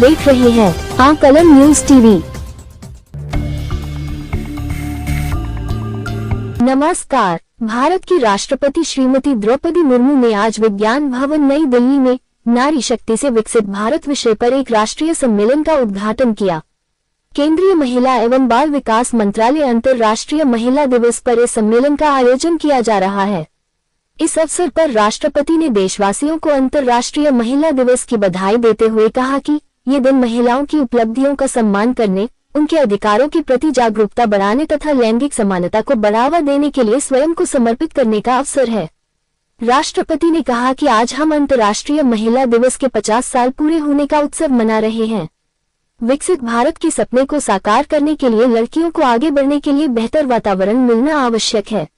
देख रहे हैं आकलन न्यूज टीवी। नमस्कार। भारत की राष्ट्रपति श्रीमती द्रौपदी मुर्मू ने आज विज्ञान भवन नई दिल्ली में नारी शक्ति से विकसित भारत विषय पर एक राष्ट्रीय सम्मेलन का उद्घाटन किया। केंद्रीय महिला एवं बाल विकास मंत्रालय अंतर्राष्ट्रीय महिला दिवस पर इस सम्मेलन का आयोजन किया जा रहा है। इस अवसर पर राष्ट्रपति ने देशवासियों को अंतर्राष्ट्रीय महिला दिवस की बधाई देते हुए कहा कि ये दिन महिलाओं की उपलब्धियों का सम्मान करने, उनके अधिकारों के प्रति जागरूकता बढ़ाने तथा लैंगिक समानता को बढ़ावा देने के लिए स्वयं को समर्पित करने का अवसर है। राष्ट्रपति ने कहा कि आज हम अंतर्राष्ट्रीय महिला दिवस के 50 साल पूरे होने का उत्सव मना रहे हैं। विकसित भारत के सपने को साकार करने के लिए लड़कियों को आगे बढ़ने के लिए बेहतर वातावरण मिलना आवश्यक है।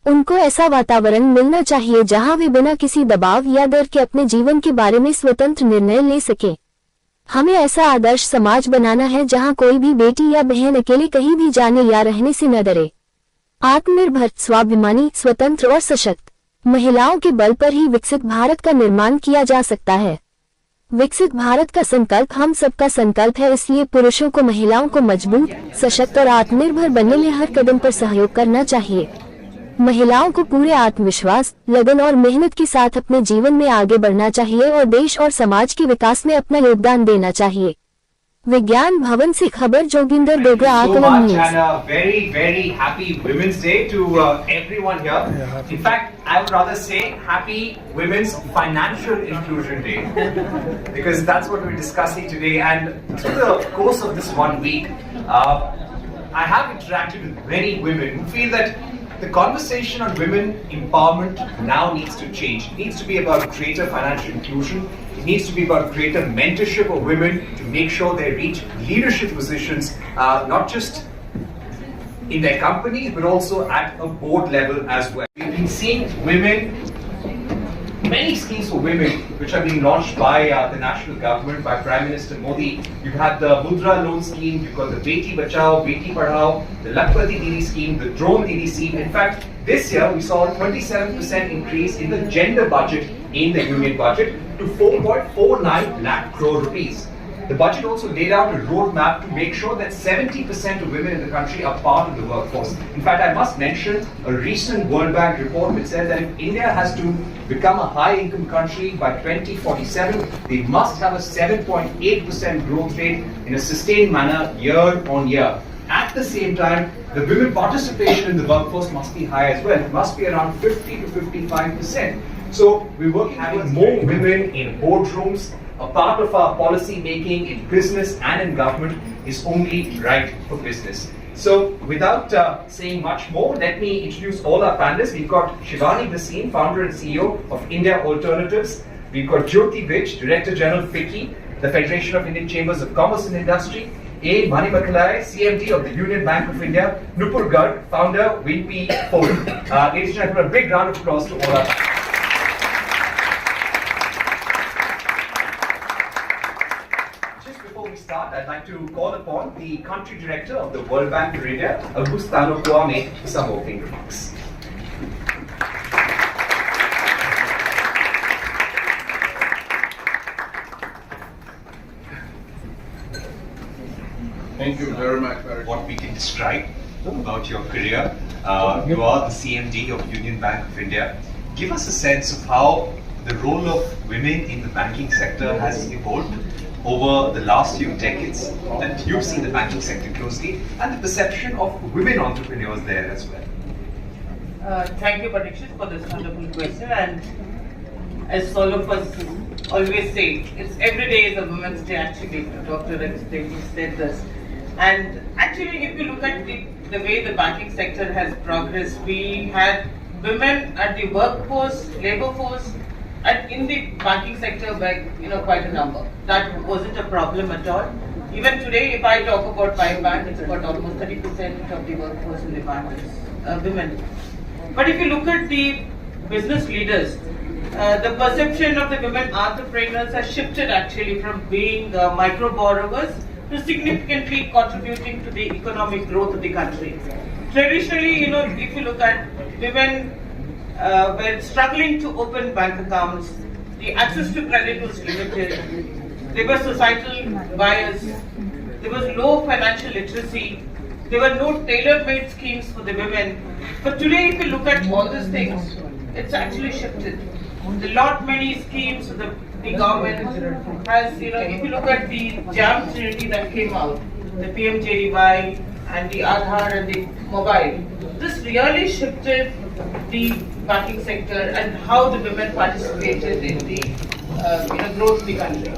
उनको ऐसा वातावरण मिलना चाहिए जहां वे बिना किसी दबाव या डर के अपने जीवन के बारे में स्वतंत्र निर्णय ले सके। हमें ऐसा आदर्श समाज बनाना है जहां कोई भी बेटी या बहन अकेले कहीं भी जाने या रहने से न डरे। आत्मनिर्भर, स्वाभिमानी, स्वतंत्र और सशक्त महिलाओं के बल पर ही विकसित भारत का निर्माण किया जा सकता है। विकसित भारत का संकल्प हम सबका संकल्प है, इसलिए पुरुषों को महिलाओं को मजबूत, सशक्त और आत्मनिर्भर बनने में हर कदम पर सहयोग करना चाहिए। महिलाओं को पूरे आत्मविश्वास, लगन और मेहनत के साथ अपने जीवन में आगे बढ़ना चाहिए और देश और समाज के विकास में अपना योगदान देना चाहिए। विज्ञान भवन से खबर जोगिंदर डोगरा, आकलन news. Very, very happy Women's Day to everyone here. In fact, I would rather say happy Women's Financial Inclusion Day because that's what we're discussing today. And through the course of this 1 week, I have interacted with many women who feel that the conversation on women empowerment now needs to change. It needs to be about greater financial inclusion. It needs to be about greater mentorship of women to make sure they reach leadership positions, not just in their companies, but also at a board level as well. We've been seeing many schemes for women which are being launched by the national government, by Prime Minister Modi. You've had the Mudra loan scheme, you've got the Beti Bachao, Beti Padhao, the Lakpati Didi scheme, the Drone Didi scheme. In fact, this year we saw a 27% increase in the gender budget in the union budget to 4.49 lakh crore rupees. The budget also laid out a roadmap to make sure that 70% of women in the country are part of the workforce. In fact, I must mention a recent World Bank report which says that if India has to become a high-income country by 2047, they must have a 7.8% growth rate in a sustained manner year on year. At the same time, the women participation in the workforce must be high as well. It must be around 50 to 55%. So we're working having more women in boardrooms. A part of our policy making in business and in government is only right for business. So without saying much more, let me introduce all our panelists. We've got Shivani Bhasin, founder and CEO of India Alternatives. We've got Jyoti Vij, Director General FICCI, the Federation of Indian Chambers of Commerce and Industry. A. Manimakalai, CMD of the Union Bank of India. Nupur Garg, founder, Winpi Forum. Ladies and gentlemen, a big round of applause to all our panelists. I'd like to call upon the country director of the World Bank for India, Agustino Kwame, for some opening remarks. Thank you very much. What we can describe about your career. You are the CMD of Union Bank of India. Give us a sense of how the role of women in the banking sector has evolved over the last few decades, that you've seen the banking sector closely, and the perception of women entrepreneurs there as well. Thank you, Parikshit, for this wonderful question. And as all of us always say, it's every day is a Women's Day. Actually, Dr. Reddy said this. And actually, if you look at the way the banking sector has progressed, we had women at the workforce, labor force, and in the banking sector by quite a number. That wasn't a problem at all. Even today, if I talk about my bank, it's about almost 30% of the workforce in the bank is women. But if you look at the business leaders, the perception of the women entrepreneurs has shifted actually from being micro borrowers to significantly contributing to the economic growth of the country. Traditionally, if you look at women were struggling to open bank accounts, the access to credit was limited. There were societal bias. There was low financial literacy. There were no tailor-made schemes for the women. But today, if you look at all these things, it's actually shifted. There are lot many schemes the government has, if you look at the JAM Trinity that came out, the PMJDY and the Aadhaar and the mobile, this really shifted the banking sector and how the women participated in the growth of the country.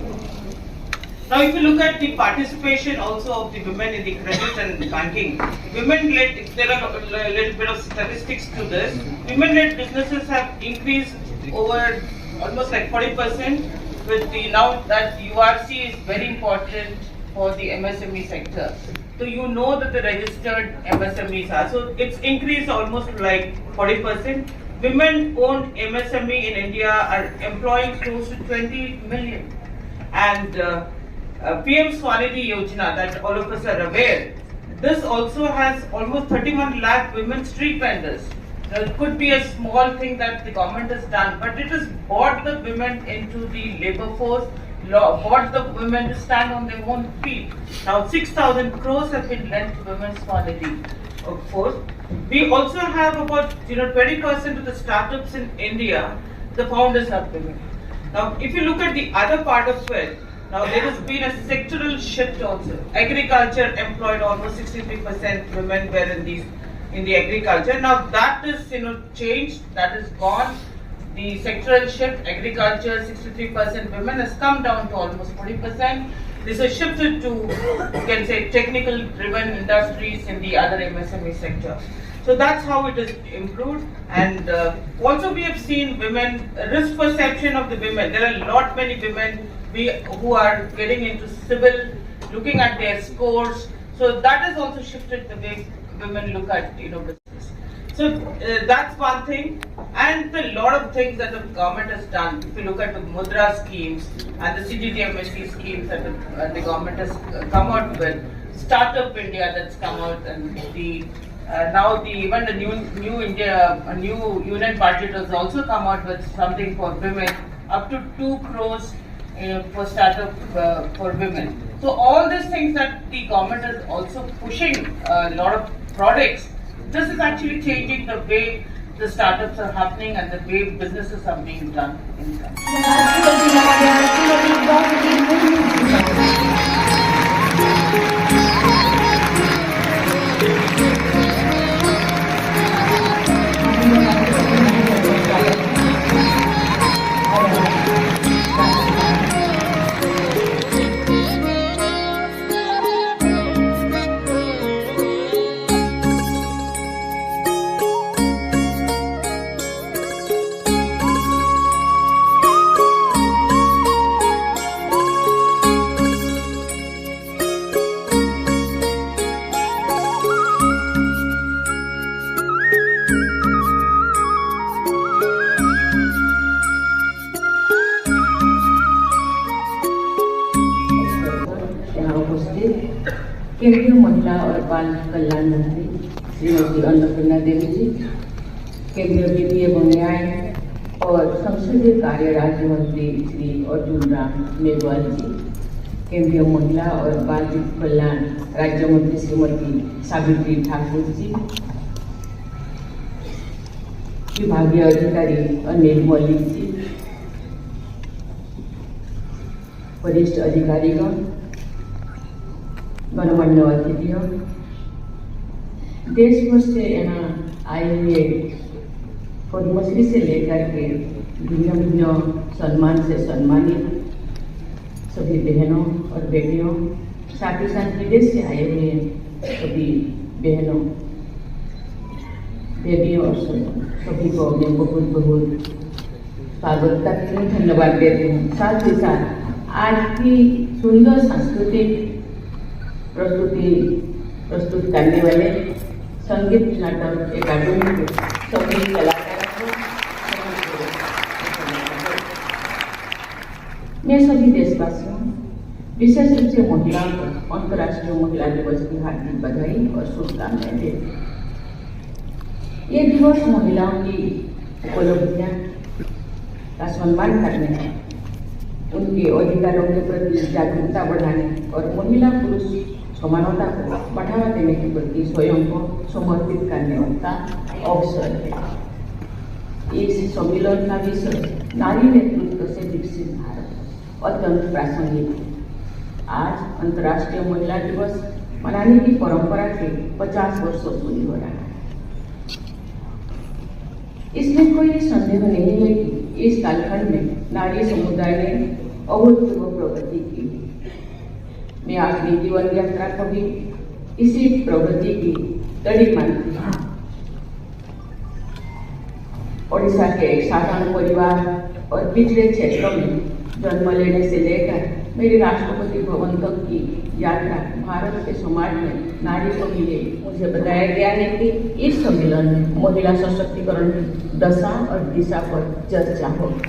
Now, if you look at the participation also of the women in the credit and banking, women-led, there are a little bit of statistics to this. Women-led businesses have increased over almost like 40%, with the now that URC is very important for the MSME sector. So you know that the registered MSMEs are. So it's increased almost like 40%. Women-owned MSME in India are employing close to 20 million. And PM Swanidhi Yojana, that all of us are aware, this also has almost 31 lakh women street vendors. Now, it could be a small thing that the government has done, but it has brought the women into the labor force, brought the women to stand on their own feet. Now 6,000 crores have been lent to women's Swanidhi force. We also have about 20% of the startups in India, the founders are women. Now if you look at the other part of it, now there has been a sectoral shift also. Agriculture employed almost 63% women were in the agriculture. Now that is changed, that is gone. The sectoral shift, agriculture 63% women has come down to almost 40%. This has shifted to, you can say, technical driven industries in the other MSME sector. So that's how it has improved. And also we have seen women, risk perception of the women. There are a lot many women who are getting into civil, looking at their scores. So that has also shifted the way women look at business. So that's one thing, and a lot of things that the government has done. If you look at the Mudra schemes and the CGTMSE schemes that the government has come out with, Startup India that's come out, and even the new union budget has also come out with something for women, up to 2 crores for startup for women. So all these things that the government is also pushing a lot of products. This is actually changing the way the startups are happening and the way businesses are being done in the country. केंद्रीय महिला और बाल कल्याण मंत्री श्रीमती अन्नपूर्णा देवी जी, केंद्रीय विधि एवं न्याय और संसदीय कार्य राज्य मंत्री श्री अर्जुन राम मेघवाल जी, केंद्रीय महिला और बाल कल्याण राज्य मंत्री श्रीमती सावित्री ठाकुर जी, विभागीय अधिकारी अनिल मलिक जी, वरिष्ठ अधिकारीगण, गणमान्य अतिथियों, देश भर से यहाँ आए हुए पद्मश्री से लेकर के भिन्न भिन्न सम्मान से सम्मानित सभी बहनों और बेटियों, साथ ही साथ विदेश से आए हुए सभी बहनों, बेटियों और सभी को मैं बहुत बहुत स्वागत करती हूँ, धन्यवाद देती हूँ। साथ ही साथ आज की सुंदर सांस्कृतिक प्रस्तुत करने वाले संगीत नाटक अकादमी के सभी कलाकारों को मैं सभी देशवासियों, विशेष रूप से महिलाओं को अंतर्राष्ट्रीय महिला दिवस की हार्दिक बधाई और शुभकामनाएं देती हूँ। ये दिवस महिलाओं की उपलब्धियां का सम्मान करने उनके अधिकारों के प्रति जागरूकता बढ़ाने और महिला पुरुष समानता को बढ़ावा देने के प्रति स्वयं को समर्पित करने का अवसर है। इस सम्मेलन का विषय नारी नेतृत्व से विकसित भारत अत्यंत प्रासंगिक है। आज अंतर्राष्ट्रीय महिला दिवस मनाने की परंपरा के 50 वर्ष पूरी हो रहा है। इसमें कोई संदेह नहीं है कि इस कालखंड में नारी समुदाय ने अभूतपूर्व प्रगति की। मैं अपनी जीवन यात्रा को भी इसी प्रगति की कड़ी मानती हूँ। ओडिशा के एक साधारण परिवार और पिछड़े क्षेत्रों में जन्म लेने से लेकर मेरी राष्ट्रपति भवन तक की यात्रा भारत के समाज में नारी को मिले। मुझे बताया गया है कि इस सम्मेलन में महिला सशक्तिकरण की दशा और दिशा पर चर्चा होगी।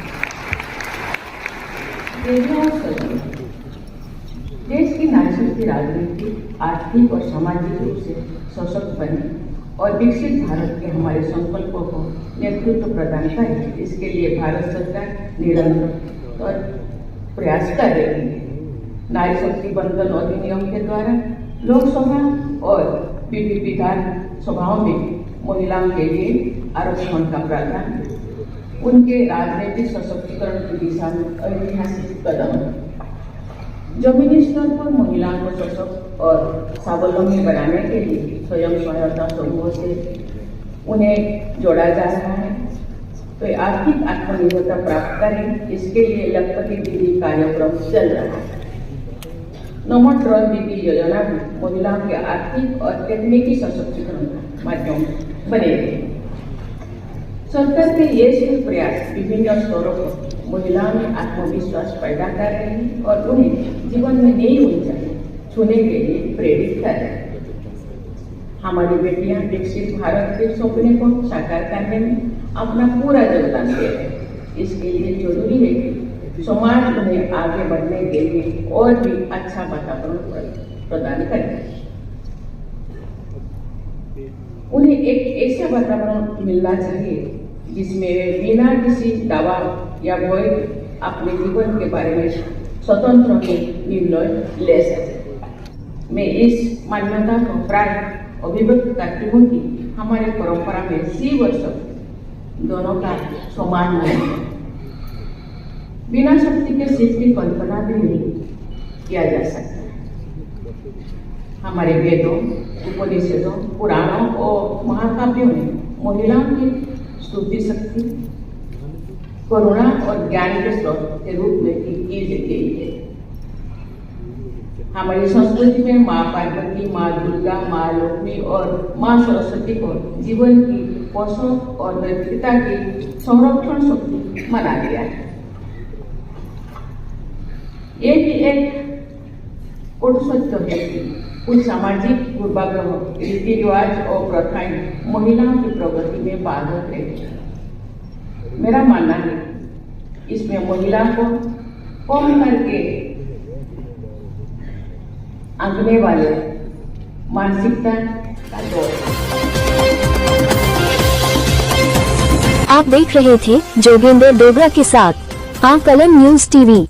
देश की नारी शक्ति राजनीतिक, आर्थिक और सामाजिक रूप से सशक्त बने और विकसित भारत के हमारे संकल्पों को नेतृत्व प्रदान करे। इसके लिए भारत सरकार निरंतर और प्रयास कर रही है। नारी शक्ति बंधन अधिनियम के द्वारा लोकसभा और विधान सभाओं में महिलाओं के लिए आरक्षण का प्रावधान उनके राजनीतिक सशक्तिकरण की दिशा में ऐतिहासिक कदम है। जमीनी स्तर पर महिलाओं को सशक्त और स्वावलंबी बनाने के लिए स्वयं सहायता समूहों से उन्हें जोड़ा जा रहा है। तो आर्थिक आत्मनिर्भरता प्राप्त करें, इसके लिए लखपति दीदी कार्यक्रम चल रहा है। नमो ड्रोन दीदी योजना भी महिलाओं के आर्थिक और तकनीकी सशक्तिकरण का माध्यम बनेगी। सरकार के ये सभी प्रयास विभिन्न स्तरों पर महिलाओं में आत्मविश्वास पैदा कर रहे हैं और उन्हें जीवन में नई ऊंचाई छूने के लिए प्रेरित कर रहे हैं। हमारी बेटियां विकसित भारत के सपने को साकार करने में अपना पूरा योगदान दे रहे हैं। इसके लिए जरूरी है कि समाज उन्हें आगे बढ़ने के लिए और भी अच्छा वातावरण प्रदान करें। उन्हें एक ऐसा वातावरण मिलना चाहिए जिसमें वे बिना किसी दबाव या भय अपने जीवन के बारे में स्वतंत्र निर्णय ले सके। मैं इस मान्यता को प्राय अभिव्यक्त करती हूँ कि हमारी परंपरा में स्त्री और शक्ति दोनों का समान महत्व है। बिना शक्ति के शिव की कल्पना भी नहीं किया जा सकता। हमारे वेदों, उपनिषदों, पुराणों और महाकाव्यों में महिलाओं की स्तुति शक्ति, करुणा और ज्ञान के स्रोत के रूप में की गई है। हमारी संस्कृति में माँ पार्वती, माँ दुर्गा, माँ लक्ष्मी और माँ सरस्वती को जीवन की पोषक और नैतिकता की संरक्षण शक्ति माना गया है। ये भी एक सत्य है कि कुछ सामाजिक पूर्वाग्रह, रीति रिवाज और प्रथाएं महिलाओं की प्रगति में बाधक है। मेरा मानना है इसमें महिला को कम करके आंकने वाले मानसिकता का दौर। आप देख रहे थे जोगेंद्र डोगरा के साथ आकलन न्यूज टीवी।